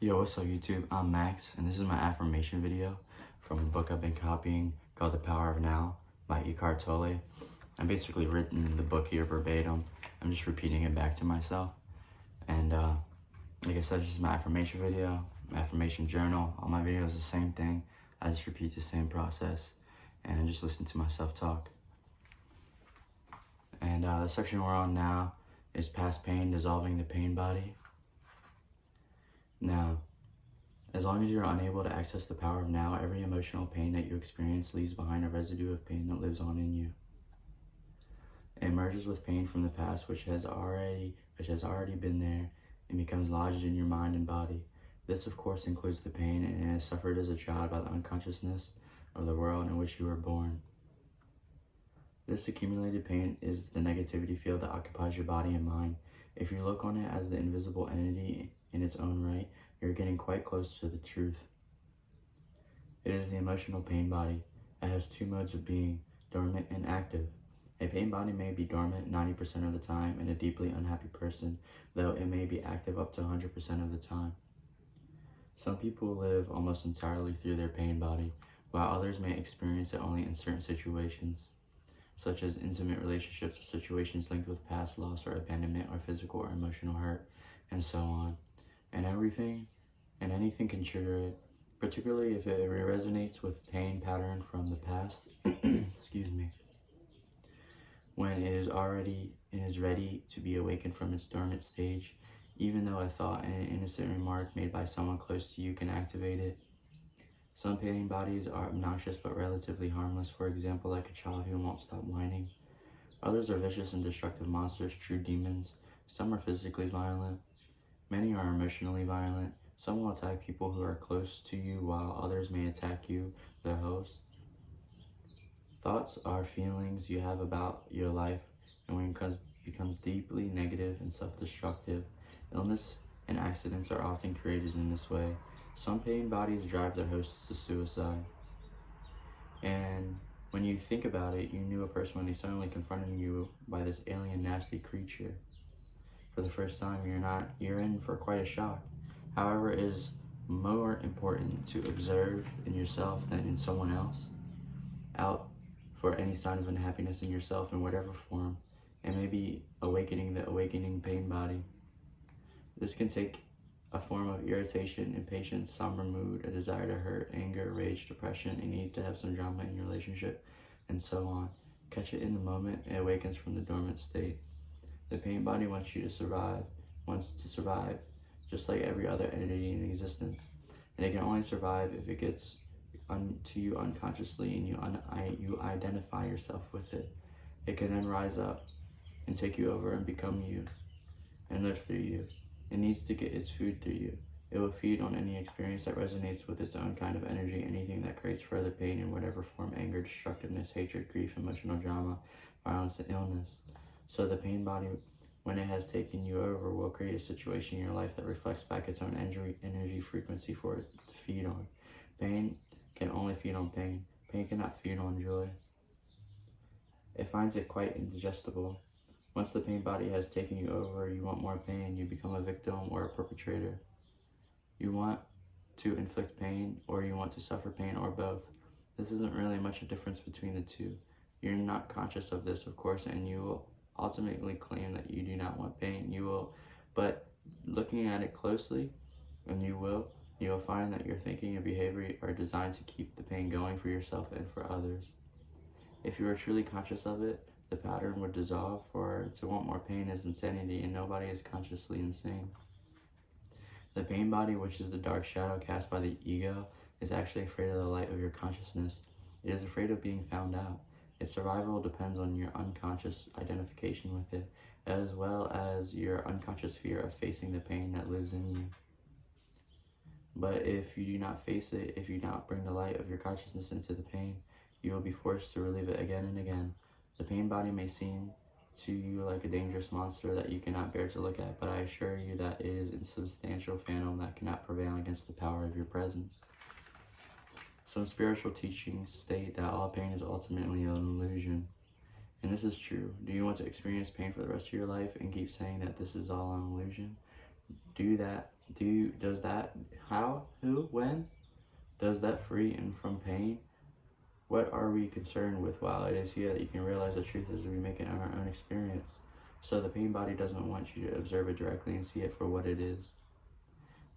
Yo, what's up YouTube? I'm Max, and this is my affirmation video from a book I've been copying called The Power of Now by Eckhart Tolle. I've basically written the book here verbatim. I'm just repeating it back to myself. And like I said, this is my affirmation video, my affirmation journal. All my videos are the same thing. I just repeat the same process and I just listen to myself talk. And the section we're on now is Past Pain, Dissolving the Pain Body. Now, as long as you're unable to access the power of now, every emotional pain that you experience leaves behind a residue of pain that lives on in you. It merges with pain from the past, which has already been there, and becomes lodged in your mind and body. This, of course, includes the pain and is suffered as a child by the unconsciousness of the world in which you were born. This accumulated pain is the negativity field that occupies your body and mind. If you look on it as the invisible entity in its own right, you're getting quite close to the truth. It is the emotional pain body. It has two modes of being, dormant and active. A pain body may be dormant 90% of the time in a deeply unhappy person, though it may be active up to 100% of the time. Some people live almost entirely through their pain body, while others may experience it only in certain situations, such as intimate relationships or situations linked with past loss or abandonment or physical or emotional hurt, and so on. And anything can trigger it, particularly if it resonates with pain pattern from the past, excuse me, when it is ready to be awakened from its dormant stage, even though a thought and an innocent remark made by someone close to you can activate it. Some pain bodies are obnoxious but relatively harmless, for example, like a child who won't stop whining. Others are vicious and destructive monsters, true demons. Some are physically violent. Many are emotionally violent. Some will attack people who are close to you, while others may attack you, their host. Thoughts are feelings you have about your life, and when it becomes deeply negative and self-destructive. Illness and accidents are often created in this way. Some pain bodies drive their hosts to suicide. And when you think about it, you knew a person when they suddenly confronted you by this alien nasty creature. For the first time, you're in for quite a shock. However, it is more important to observe in yourself than in someone else. Out for any sign of unhappiness in yourself in whatever form, and maybe awakening the awakening pain body. This can take a form of irritation, impatience, somber mood, a desire to hurt, anger, rage, depression, a need to have some drama in your relationship, and so on. Catch it in the moment, it awakens from the dormant state. The pain body wants to survive, just like every other entity in existence. And it can only survive if it gets to you unconsciously and you identify yourself with it. It can then rise up and take you over and become you and live through you. It needs to get its food through you. It will feed on any experience that resonates with its own kind of energy, anything that creates further pain in whatever form: anger, destructiveness, hatred, grief, emotional drama, violence, and illness. So the pain body, when it has taken you over, will create a situation in your life that reflects back its own energy frequency for it to feed on. Pain can only feed on pain. Pain cannot feed on joy. It finds it quite indigestible. Once the pain body has taken you over, you want more pain. You become a victim or a perpetrator. You want to inflict pain, or you want to suffer pain, or both. This isn't really much a difference between the two. You're not conscious of this, of course, and you will ultimately claim that you do not want pain. You will, but looking at it closely, and you will find that your thinking and behavior are designed to keep the pain going for yourself and for others. If you are truly conscious of it, the pattern would dissolve, for to want more pain is insanity, and nobody is consciously insane. The pain body, which is the dark shadow cast by the ego, is actually afraid of the light of your consciousness. It is afraid of being found out. Its survival depends on your unconscious identification with it, as well as your unconscious fear of facing the pain that lives in you. But if you do not face it, if you do not bring the light of your consciousness into the pain, you will be forced to relive it again and again. The pain body may seem to you like a dangerous monster that you cannot bear to look at, but I assure you that it is an insubstantial phantom that cannot prevail against the power of your presence. Some spiritual teachings state that all pain is ultimately an illusion, and this is true. Do you want to experience pain for the rest of your life and keep saying that this is all an illusion? Do that When? Does that free and from pain? What are we concerned with while it is here that you can realize the truth as we make it on our own experience? So the pain body doesn't want you to observe it directly and see it for what it is.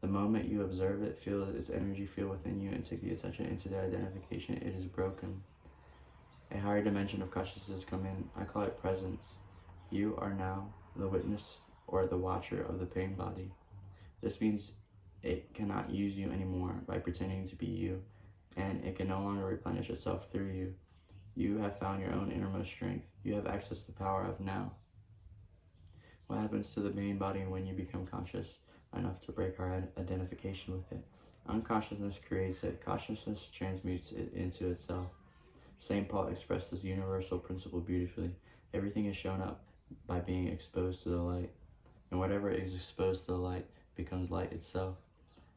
The moment you observe it, feel its energy feel within you, and take the attention into the identification, it is broken. A higher dimension of consciousness come in. I call it presence. You are now the witness or the watcher of the pain body. This means it cannot use you anymore by pretending to be you, and it can no longer replenish itself through you. You have found your own innermost strength. You have access to the power of now. What happens to the pain body when you become conscious enough to break our identification with it? Unconsciousness creates it. Consciousness transmutes it into itself. St. Paul expressed this universal principle beautifully. Everything is shown up by being exposed to the light, and whatever is exposed to the light becomes light itself.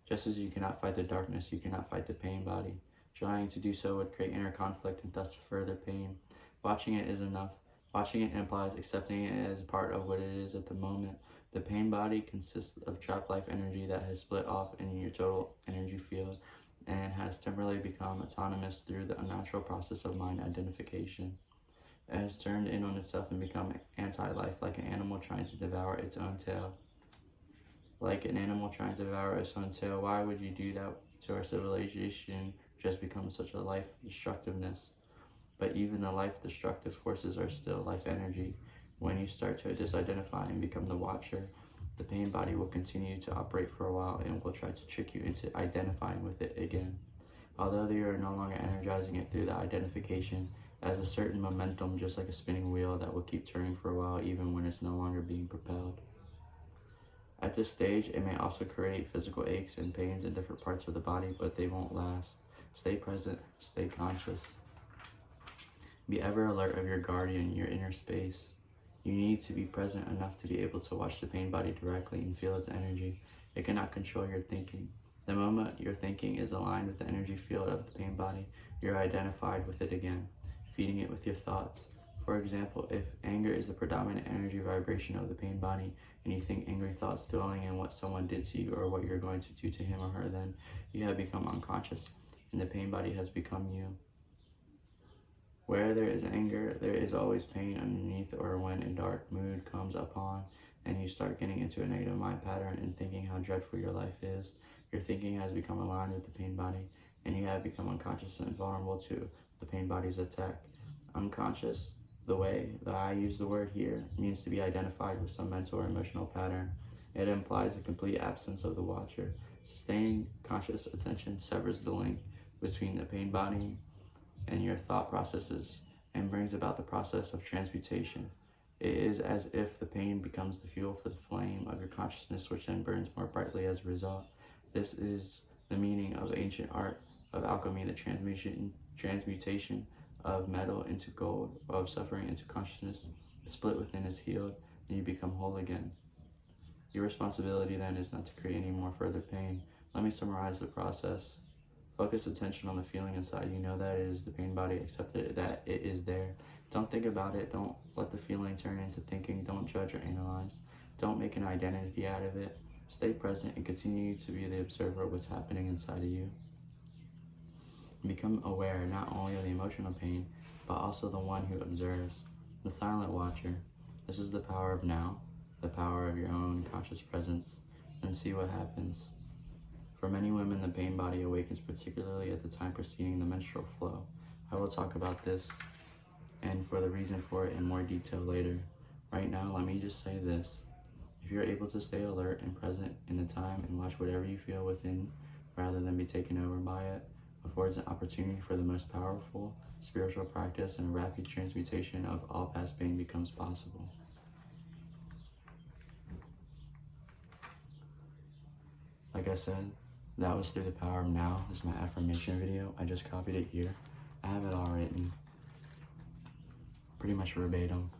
Just as you cannot fight the darkness, you cannot fight the pain body. Trying to do so would create inner conflict and thus further pain. Watching it is enough. Watching it implies accepting it as part of what it is at the moment. The pain body consists of trapped life energy that has split off in your total energy field and has temporarily become autonomous through the unnatural process of mind identification. It has turned in on itself and become anti-life, like an animal trying to devour its own tail. Like an animal trying to devour its own tail, why would you do that to our civilization? Just becomes such a life destructiveness. But even the life destructive forces are still life energy. When you start to disidentify and become the watcher, the pain body will continue to operate for a while and will try to trick you into identifying with it again. Although you are no longer energizing it through the identification, it has a certain momentum, just like a spinning wheel that will keep turning for a while even when it's no longer being propelled. At this stage, it may also create physical aches and pains in different parts of the body, but they won't last. Stay present, stay conscious. Be ever alert of your guardian, your inner space. You need to be present enough to be able to watch the pain body directly and feel its energy. It cannot control your thinking. The moment your thinking is aligned with the energy field of the pain body, you're identified with it again, feeding it with your thoughts. For example, if anger is the predominant energy vibration of the pain body, and you think angry thoughts dwelling in what someone did to you or what you're going to do to him or her, then you have become unconscious, and the pain body has become you. Where there is anger, there is always pain underneath, or when a dark mood comes upon and you start getting into a negative mind pattern and thinking how dreadful your life is, your thinking has become aligned with the pain body, and you have become unconscious and vulnerable to the pain body's attack. Unconscious, the way that I use the word here, means to be identified with some mental or emotional pattern. It implies a complete absence of the watcher. Sustained conscious attention severs the link between the pain body and your thought processes and brings about the process of transmutation. It is as if the pain becomes the fuel for the flame of your consciousness, which then burns more brightly as a result. This is the meaning of ancient art of alchemy, the transmutation of metal into gold, of suffering into consciousness. The split within is healed, and you become whole again. Your responsibility then is not to create any more further pain. Let me summarize the process. Focus attention on the feeling inside. You know that it is the pain body. Accept it, that it is there. Don't think about it. Don't let the feeling turn into thinking. Don't judge or analyze. Don't make an identity out of it. Stay present and continue to be the observer of what's happening inside of you. Become aware not only of the emotional pain, but also the one who observes, the silent watcher. This is the power of now, the power of your own conscious presence, and see what happens. For many women, the pain body awakens particularly at the time preceding the menstrual flow. I will talk about this and for the reason for it in more detail later. Right now, let me just say this. If you're able to stay alert and present in the time and watch whatever you feel within rather than be taken over by it, affords an opportunity for the most powerful spiritual practice, and a rapid transmutation of all past pain becomes possible. Like I said, that was through the power of now. This is my affirmation video. I just copied it here. I have it all written, pretty much verbatim.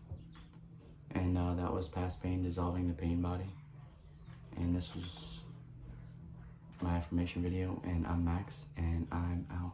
And that was past pain dissolving the pain body. And this was my affirmation video, and I'm Max, and I'm out.